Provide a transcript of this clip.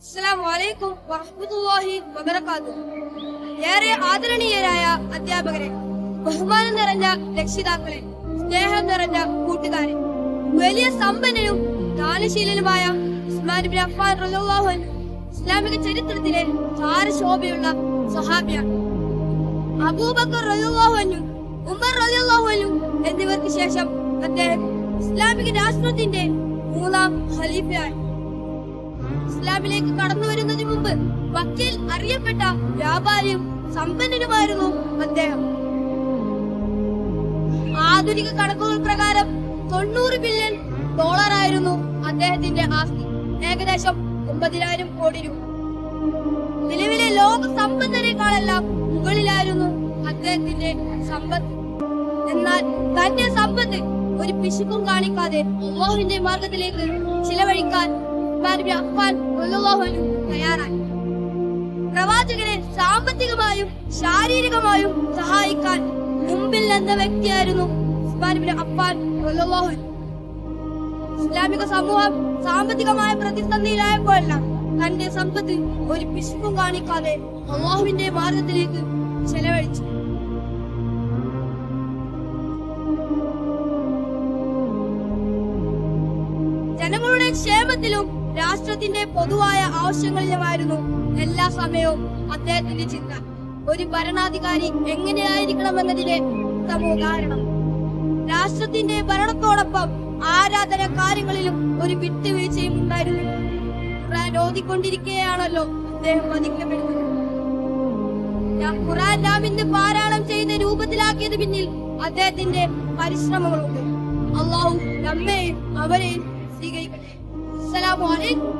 അസ്സലാമു അലൈക്കും വറഹ്മത്തുള്ളാഹി വബറകാതുഹു. ഏറെ ആദരണീയരായ അധ്യാപകരെ, ബഹുമാനം നിറഞ്ഞ രക്ഷിതാക്കളെ, സ്നേഹം നിറഞ്ഞ കൂട്ടുകാരെ, വലിയ സമ്പന്നനും ദാനശീലനുമായ ഉസ്മാൻ ഇബ്നു അഫ്ഫാൻ റളിയല്ലാഹു അൻഹു ഇസ്ലാമിക ചരിത്രത്തിലെ താരശോഭയുള്ള സ്വഹാബിയാണ്. അബൂബക്കർ റളിയല്ലാഹു അൻഹു, ഉമർ റളിയല്ലാഹു അൻഹു എന്നിവർക്ക് ശേഷം അദ്ദേഹം ഇസ്ലാമിക രാഷ്ട്രത്തിന്റെ മൂന്നാം ഖലീഫയായി. ഇസ്ലാമിലേക്ക് കടന്നു വരുന്നതിന് മുമ്പ് മക്കയിൽ അറിയപ്പെട്ട വ്യാപാരിയും സമ്പന്നനുമായിരുന്നു അദ്ദേഹം. ആധുനിക കണക്കുകൾ പ്രകാരം 90 ബില്യൺ ഡോളറായിരുന്നു അദ്ദേഹത്തിന്റെ ആസ്തി, ഏകദേശം 9,000 കോടി രൂപ. നിലവിലെ ലോക സമ്പന്നരെക്കാളെല്ലാം മുകളിലായിരുന്നു അദ്ദേഹത്തിന്റെ സമ്പത്ത്. എന്നാൽ തന്റെ സമ്പത്ത് ഒരു പിശുക്കും കാണിക്കാതെ അല്ലാഹുവിന്റെ മാർഗത്തിലേക്ക് ചിലവഴിക്കാൻ തയ്യാറായി. പ്രവാചകനെ സാമ്പത്തികമായും ശാരീരികമായും സഹായിക്കാൻ മുമ്പിൽ നിന്ന വ്യക്തിയായിരുന്നു ഉസ്മാൻ ഇബ്നു അഫ്ഫാൻ റളിയല്ലാഹു അൻഹു. ഇസ്ലാമിക സമൂഹം സാമ്പത്തികമായ പ്രതിസന്ധിയിലായപ്പോഴെല്ലാം തന്റെ സമ്പത്ത് ഒരു പിശുക്കും കാണിക്കാതെ അല്ലാഹുവിന്റെ മാർഗത്തിലേക്ക് ചെലവഴിച്ചു. ജനങ്ങളുടെ ക്ഷേമത്തിലും രാഷ്ട്രത്തിന്റെ പൊതുവായ ആവശ്യങ്ങളിലുമായിരുന്നു എല്ലാ സമയവും അദ്ദേഹത്തിന്റെ ചിന്ത. ഒരു ഭരണാധികാരി എങ്ങനെയായിരിക്കണമെന്നതിന്റെ ഉത്തമ ഉദാഹരണം. രാഷ്ട്രത്തിന്റെ ഭരണത്തോടൊപ്പം ആരാധന കാര്യങ്ങളിലും ഒരു വിട്ടുവീഴ്ചയും ഉണ്ടായിരുന്നു. ഖുർആൻ ഓതിക്കൊണ്ടിരിക്കുകയാണല്ലോ അദ്ദേഹം വധിക്കപ്പെടുന്നത്. ഖുർആൻ നാം ഇന്ന് പാരായണം ചെയ്ത രൂപത്തിലാക്കിയത് പിന്നിൽ അദ്ദേഹത്തിന്റെ പരിശ്രമങ്ങളുണ്ട്. അല്ലാഹു നമ്മെയും അവരെയും സ്വീകരിക്കട്ടെ. അസ്സലാമു അലൈക്കും.